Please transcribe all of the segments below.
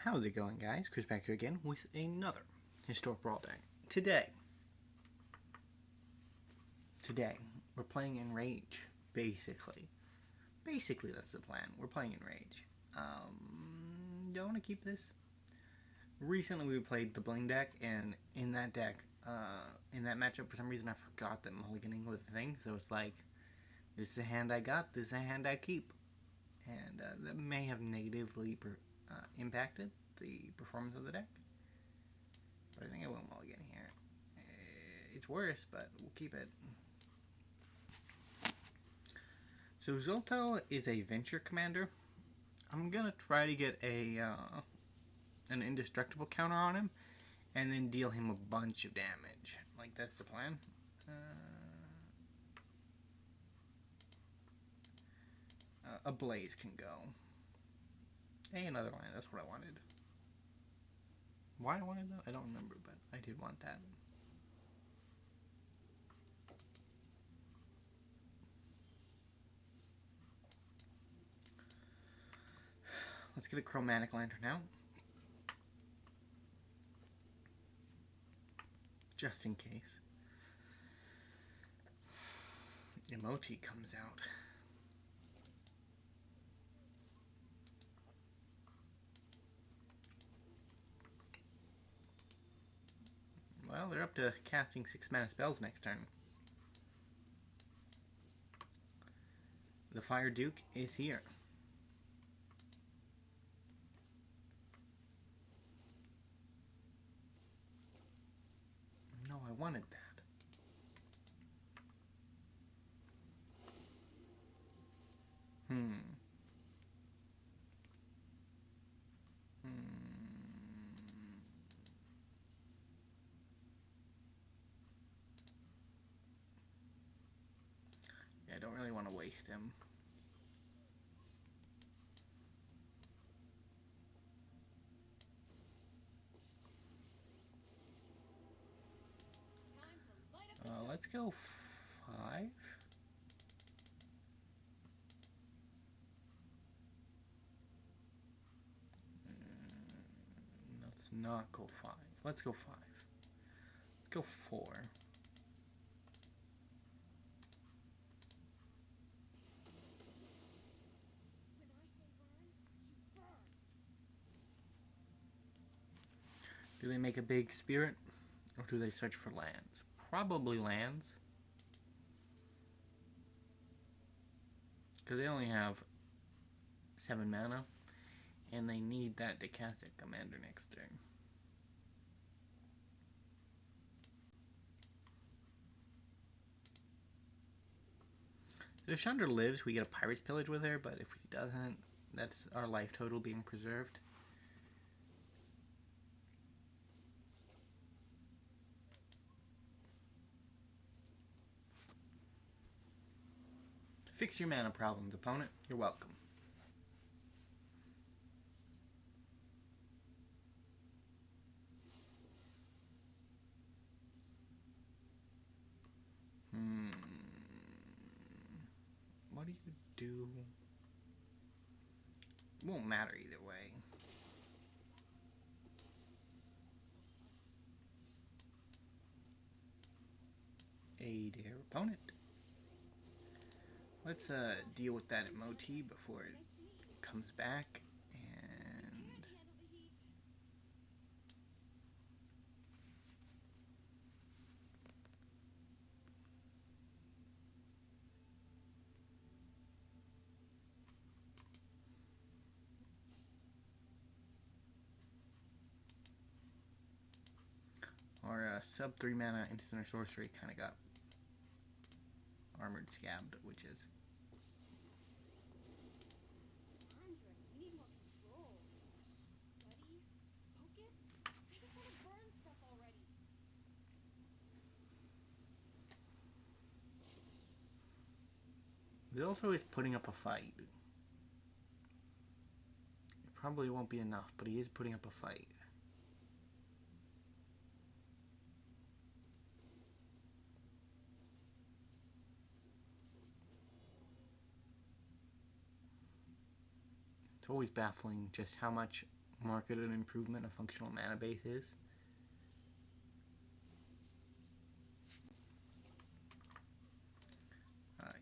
How's it going, guys? Chris back here again with another Historic Brawl deck. Today, we're playing Enrage, basically. Basically, that's the plan. We're playing Enrage. Do I want to keep this? Recently, we played the Bling deck, and in that deck, in that matchup, for some reason, I forgot that mulliganing was a thing, so it's like, this is a hand I got, this is a hand I keep. And that may have negatively impacted the performance of the deck. But I think I won't mulligan here. It's worse, but we'll keep it. So Zalto is a Venture Commander. I'm gonna try to get an indestructible counter on him, and then deal him a bunch of damage. Like, that's the plan. A Blaze can go. Hey, another line. That's what I wanted. Why I wanted that, I don't remember, but I did want that. Let's get a Chromatic Lantern out. Just in case. Emoti comes out. Well, they're up to casting 6 mana spells next turn. The Fire Duke is here. No, I wanted that. Yeah, I don't really want to waste him. Let's go 5. Let's not go 5. Let's go 5. Let's go 4. Do they make a big spirit, or do they search for lands? Probably lands. Because they only have 7 mana, and they need that to cast a commander next turn. So if Chandra lives, we get a Pirate's Pillage with her, but if he doesn't, that's our life total being preserved. Fix your mana problems, opponent. You're welcome. What do you do? Won't matter either way. A dear opponent. Let's deal with that Emoti before it comes back, and our sub 3 mana instant or sorcery kind of got armored scabbed, which is Zalto is putting up a fight. It probably won't be enough, but he is putting up a fight. It's always baffling just how much marketed improvement a functional mana base is.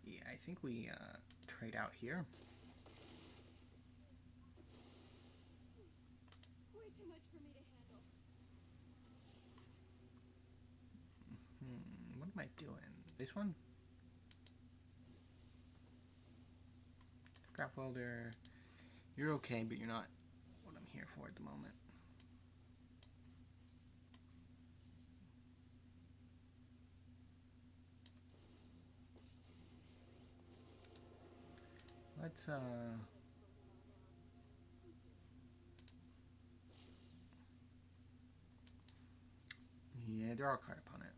Yeah, I think we trade out here. Way too much for me to handle. What am I doing? This one? Scrap welder. You're okay, but you're not what I'm here for at the moment. Let's yeah, draw a card upon it.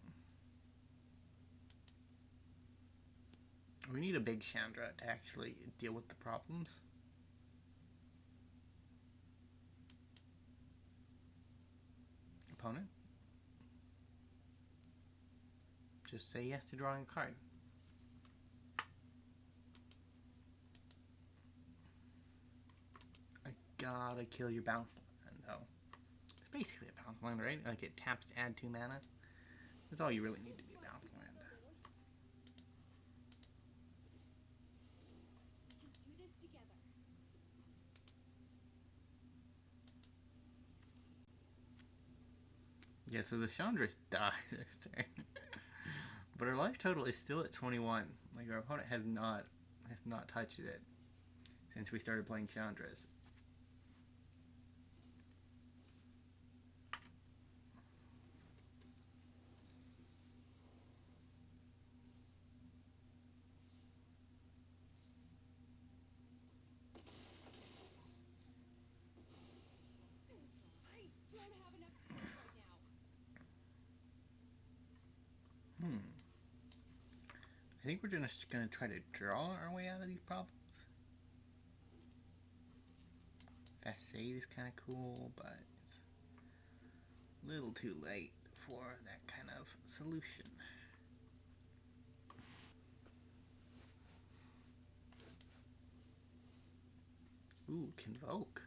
We need a big Chandra to actually deal with the problems. Opponent. Just say yes to drawing a card. I gotta kill your bounce land, though. It's basically a bounce land, right? Like it taps to add 2 mana. That's all you really need to be a bounce land. Let's do this together. Yeah, so the Chandra's died this turn. But our life total is still at 21. Like our opponent has not touched it since we started playing Chandras. I don't have enough space right now. I think we're just gonna try to draw our way out of these problems. Facade is kind of cool, but it's a little too late for that kind of solution. Ooh, Convoke.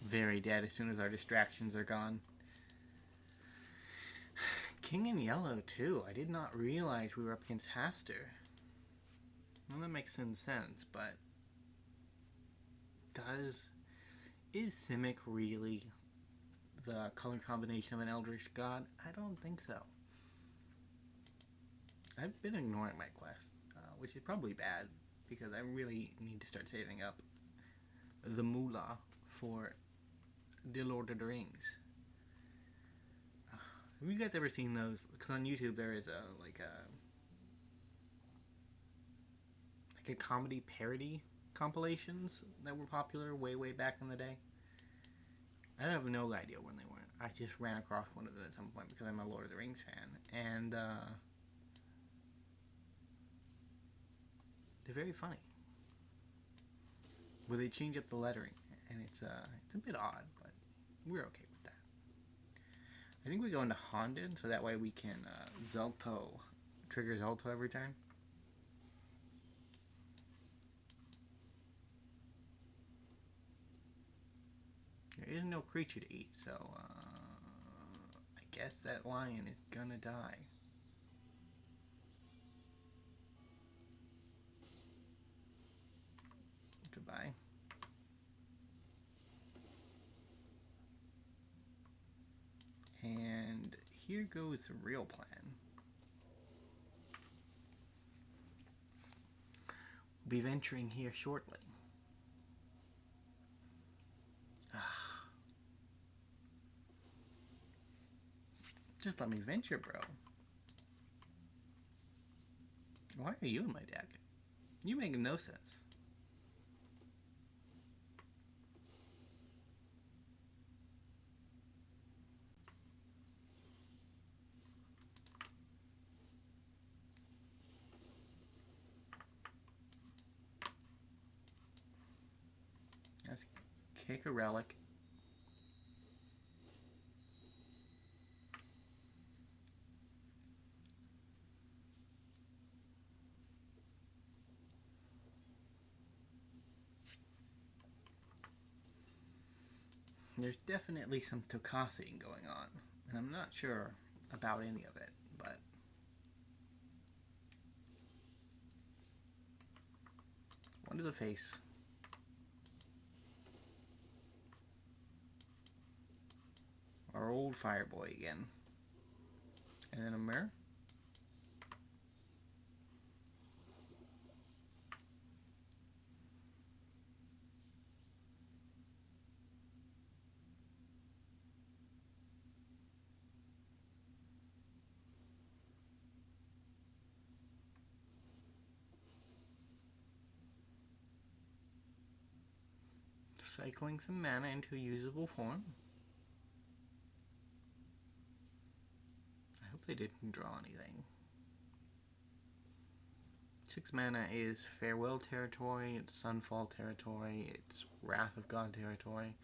Very dead as soon as our distractions are gone. King in yellow too. I did not realize we were up against Haster. Well, that makes some sense, but is Simic really the color combination of an Eldritch God? I don't think so. I've been ignoring my quest, which is probably bad because I really need to start saving up the moolah for the Lord of the Rings. Have you guys ever seen those? Because on YouTube there is a comedy parody compilations that were popular way back in the day. I have no idea when they were. I just ran across one of them at some point because I'm a Lord of the Rings fan, and they're very funny. Where they change up the lettering, and it's a bit odd, but we're okay with that. I think we go into Haunted, so that way we can Zalto, trigger Zalto every time. There is no creature to eat, so I guess that lion is gonna die. Goodbye. And here goes the real plan. We'll be venturing here shortly. Just let me venture, bro. Why are you in my deck? You make no sense. Let's kick a relic. There's definitely some tokassing going on, and I'm not sure about any of it, but one to the face. Our old Fireboy again. And then a mirror. Cycling some mana into a usable form. I hope they didn't draw anything. 6 mana is Farewell territory, it's Sunfall territory, it's Wrath of God territory.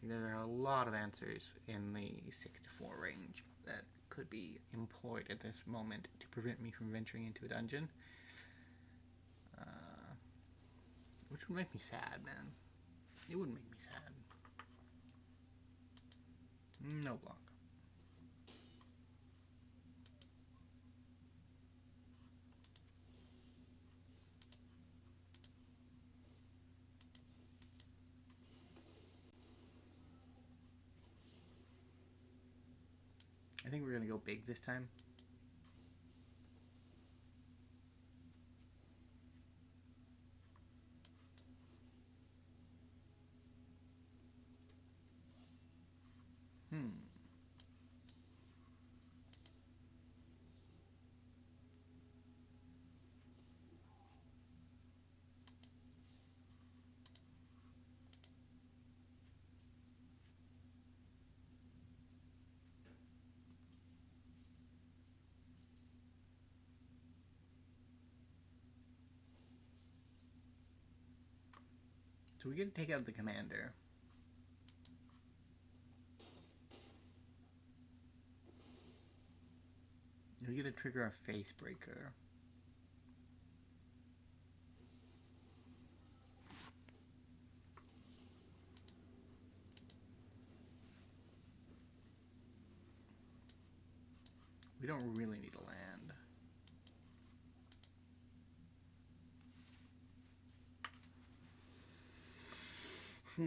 There are a lot of answers in the 6 to 4 range that could be employed at this moment to prevent me from venturing into a dungeon. Which would make me sad, man. It would make me sad. No block. I think we're gonna go big this time. So we get to take out the commander. We get to trigger a face breaker. We don't really need a land. But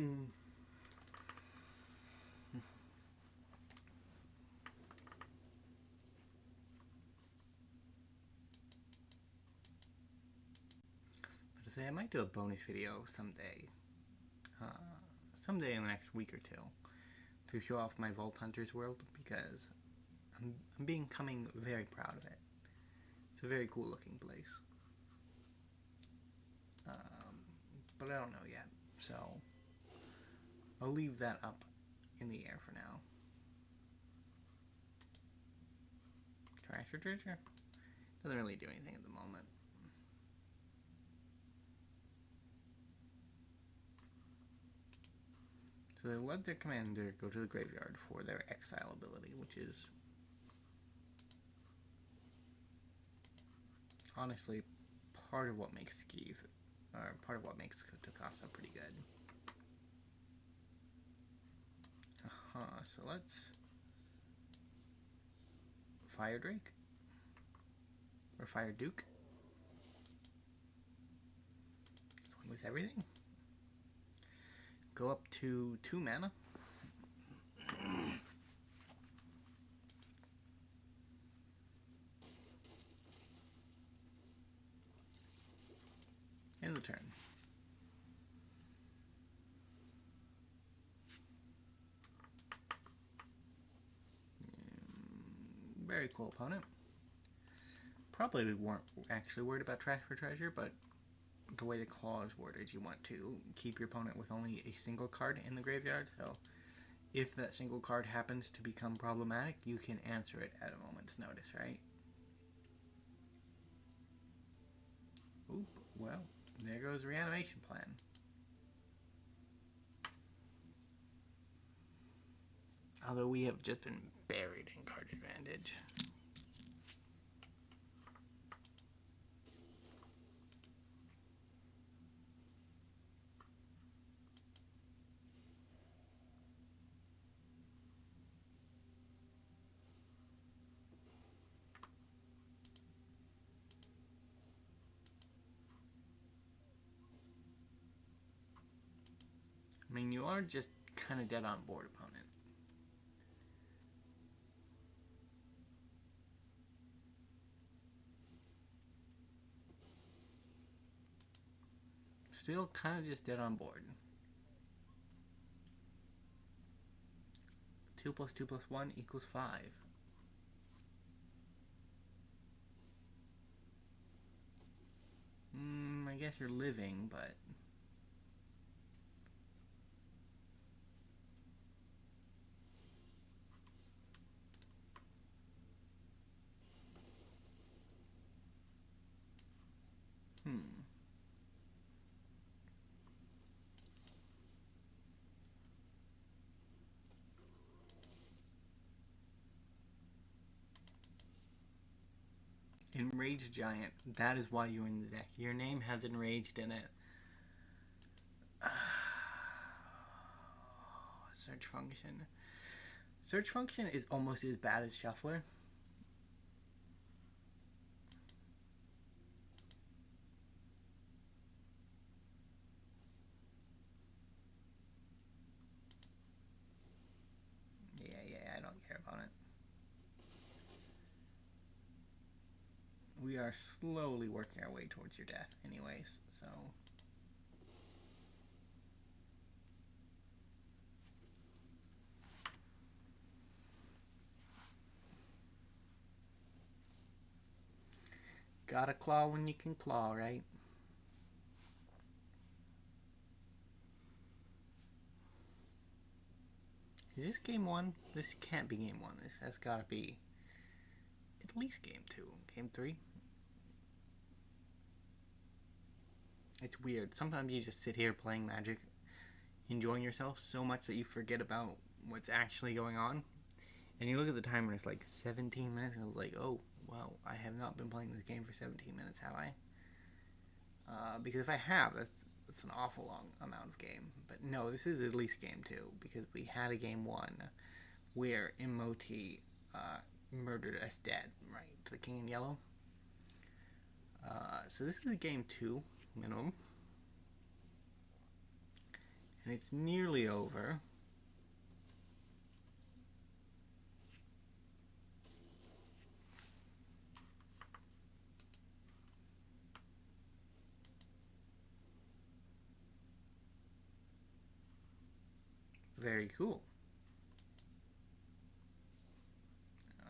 to say, I might do a bonus video someday. Someday in the next week or two. To show off my Vault Hunters world, because I'm becoming very proud of it. It's a very cool looking place. But I don't know yet, so I'll leave that up in the air for now. Trash or treasure? Doesn't really do anything at the moment. So they let their commander go to the graveyard for their exile ability, which is honestly part of what makes Skeeve, or part of what makes Takasa pretty good. So let's Fire Drake or Fire Duke. Swing with everything. Go up to 2 mana. End the turn. Very cool opponent. Probably we weren't actually worried about trash for treasure, but the way the claw is worded, you want to keep your opponent with only a single card in the graveyard, so if that single card happens to become problematic, you can answer it at a moment's notice, right? Oop, well, there goes Reanimation Plan. Although we have just been buried in card advantage. mean, you are just kind of dead on board, opponent. Still kind of just dead on board. 2 + 2 + 1 = 5. I guess you're living, but... Enraged Giant. That is why you're in the deck. Your name has Enraged in it. Search function. Search function is almost as bad as Shuffler. Yeah, I don't care about it. We are slowly working our way towards your death anyways, so... Gotta claw when you can claw, right? Is this game 1? This can't be game 1. This has gotta be at least game 2. Game 3? It's weird. Sometimes you just sit here playing Magic, enjoying yourself so much that you forget about what's actually going on. And you look at the timer and it's like 17 minutes and it's like, oh, well, I have not been playing this game for 17 minutes, have I? Because if I have, that's an awful long amount of game. But no, this is at least game 2 because we had a game 1 where Imoti murdered us dead, right? To the King in Yellow. So this is game 2 minimum. And it's nearly over. Very cool.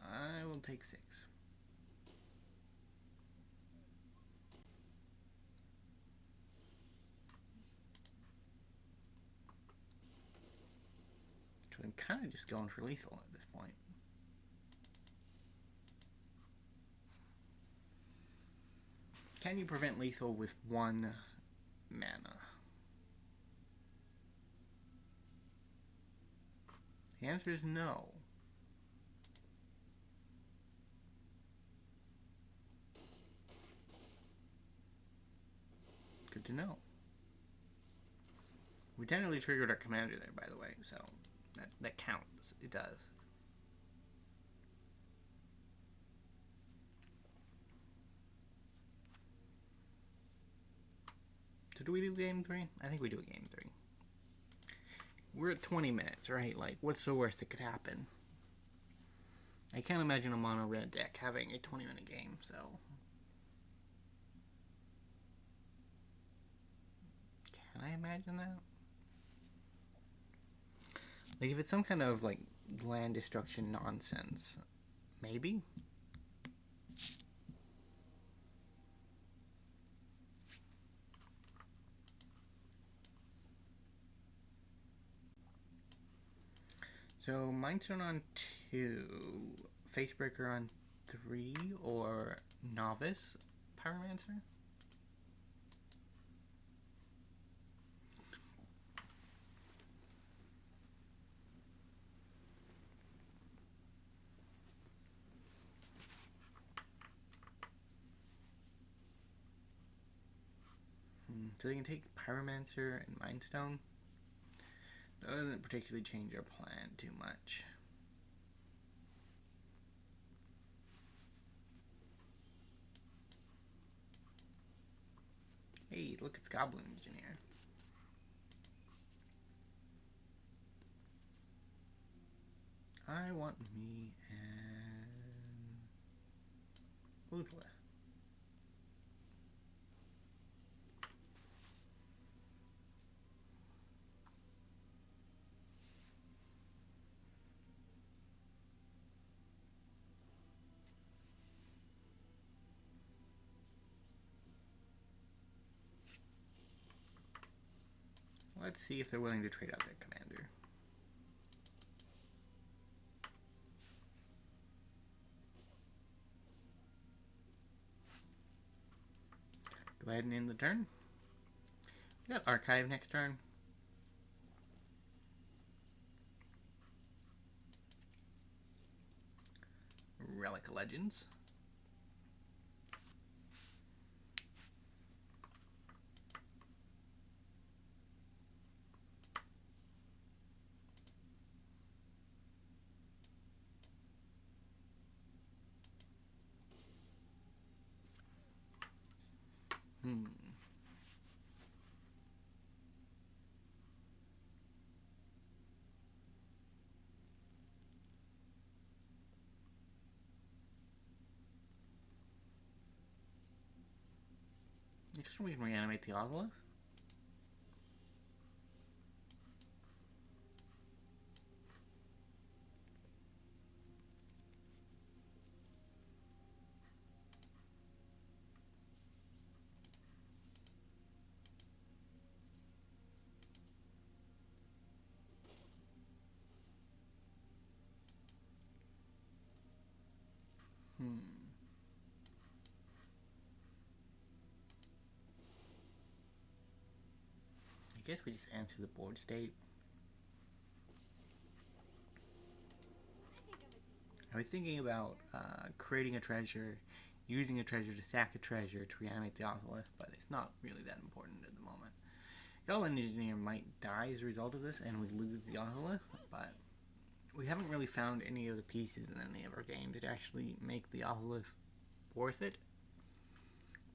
I will take 6. So I'm kind of just going for lethal at this point. Can you prevent lethal with 1 mana? The answer is no. Good to know. We technically triggered our commander there, by the way, so that counts. It does. So do we do game 3? I think we do a game 3. We're at 20 minutes, right? Like, what's the worst that could happen? I can't imagine a mono red deck having a 20-minute game, so... Can I imagine that? Like, if it's some kind of, like, land destruction nonsense, maybe? So, Mindstone on 2, Facebreaker on 3, or Novice Pyromancer? So you can take Pyromancer and Mindstone. Doesn't particularly change our plan too much. Hey, look, it's Goblin Engineer. I want me an Ozolith. Let's see if they're willing to trade out their commander. Go ahead and end the turn. We got Archive next turn. Relic Legends. Next we can reanimate the Ozolith. I guess we just answer the board state. I was thinking about creating a treasure, using a treasure to sack a treasure to reanimate the Ozolith, but it's not really that important at the moment. Goblin Engineer might die as a result of this and we lose the Ozolith, but we haven't really found any of the pieces in any of our games that actually make the Ozolith worth it.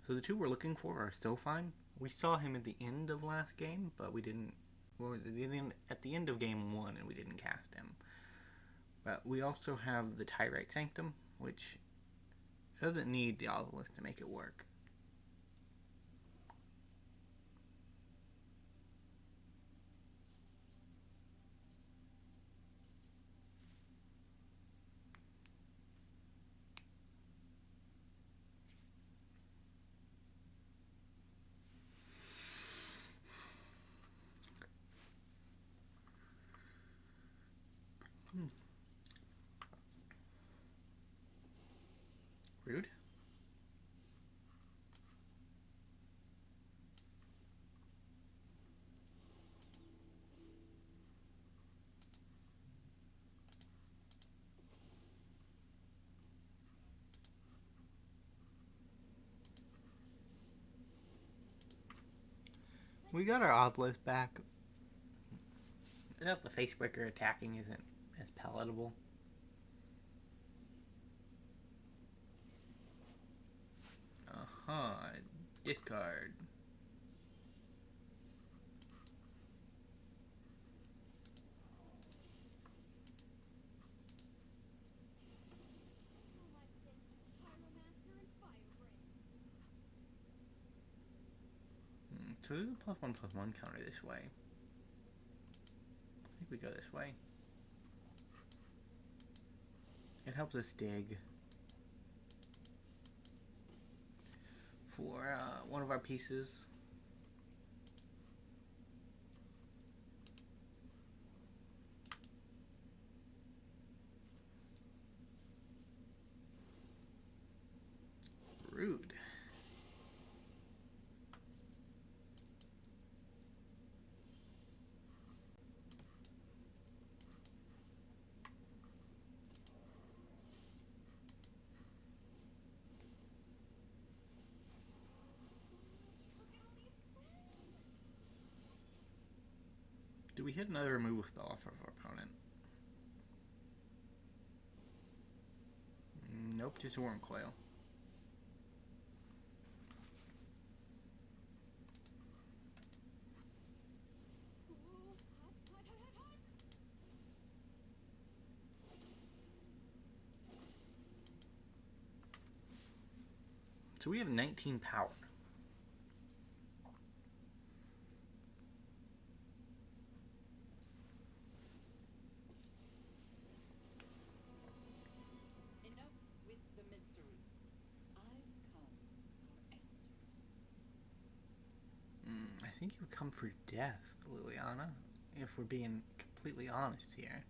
So the two we're looking for are Solphim. We saw him at the end of last game, but we didn't. Well, at the end of game 1, and we didn't cast him. But we also have the Tyrite Sanctum, which doesn't need the Ozolith to make it work. Rude. We got our Ozolith back. Without the Facebreaker attacking isn't as palatable. Discard. So there's a +1/+1 counter this way. I think we go this way. It helps us dig for one of our pieces. Rude. Do we hit another removal spell off of our opponent? Nope, just a Worm Coil. So we have 19 power. Enough with the mysteries. I've come for answers. I think you've come for death, Liliana, if we're being completely honest here.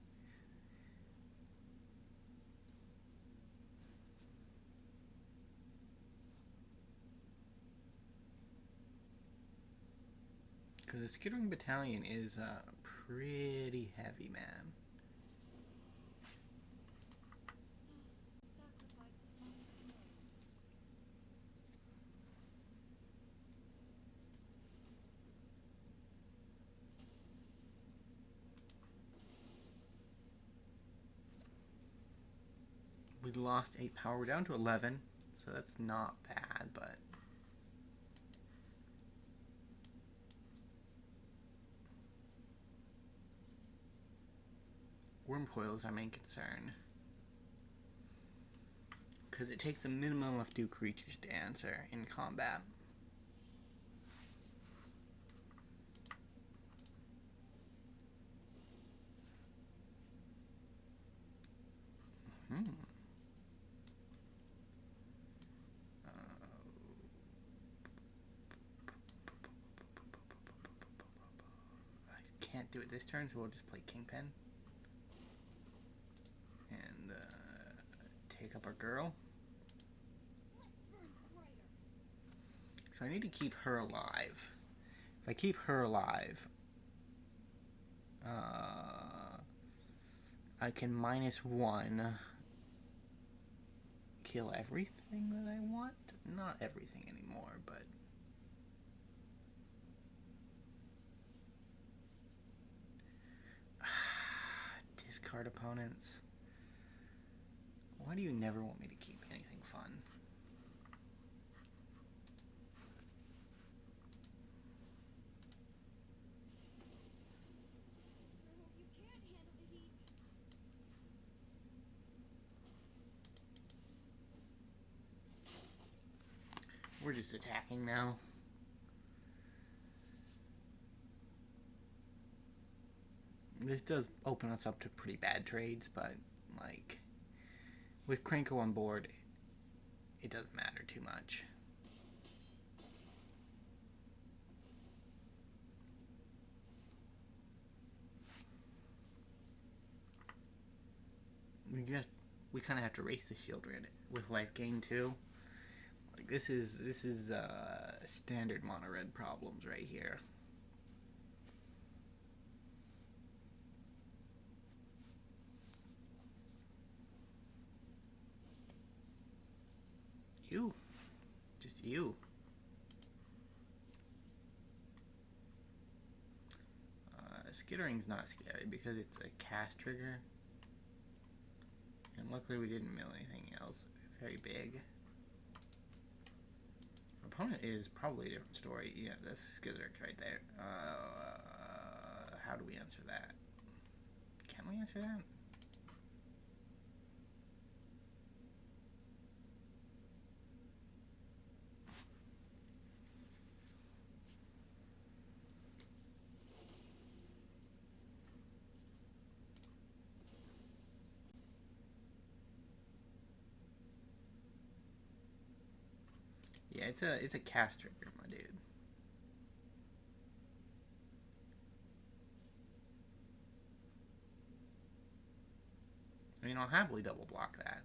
Because the Skittering Battalion is pretty heavy, man. Sacrifices must be made. We lost 8 power. We're down to 11, so that's not bad, but... Wormcoil is our main concern. Because it takes a minimum of 2 creatures to answer in combat. I can't do it this turn, so we'll just play Kingpin. And take up our girl. So I need to keep her alive. If I keep her alive, I can -1 kill everything that I want. Not everything anymore, but... discard opponents. Why do you never want me to keep anything fun? You can't handle the heat. We're just attacking now. This does open us up to pretty bad trades, but, like, with Krenko on board, it doesn't matter too much. We kind of have to race the shield with life gain too. Like this is standard mono red problems right here. Just you. Skittering's not scary because it's a cast trigger. And luckily we didn't mill anything else very big. Our opponent is probably a different story. Yeah, that's Skitteric right there. How do we answer that? Can we answer that? Yeah, it's a cast trigger, my dude. I mean, I'll happily double block that.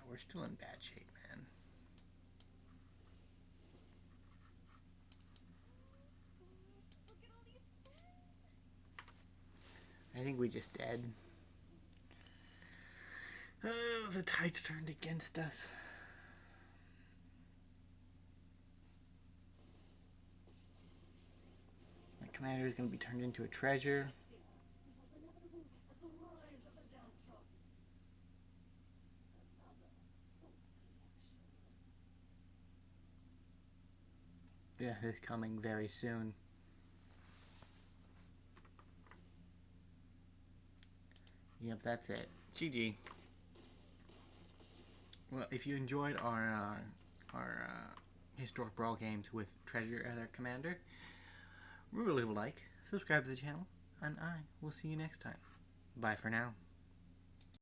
We're still in bad shape, man. Look at all these friends. I think we just dead. Oh, the tide's turned against us. commander is going to be turned into a treasure. Death is coming very soon. Yep, that's it. GG. Well, if you enjoyed our historic Brawl games with Treasure as our commander, remember to leave a like, subscribe to the channel, and I will see you next time. Bye for now.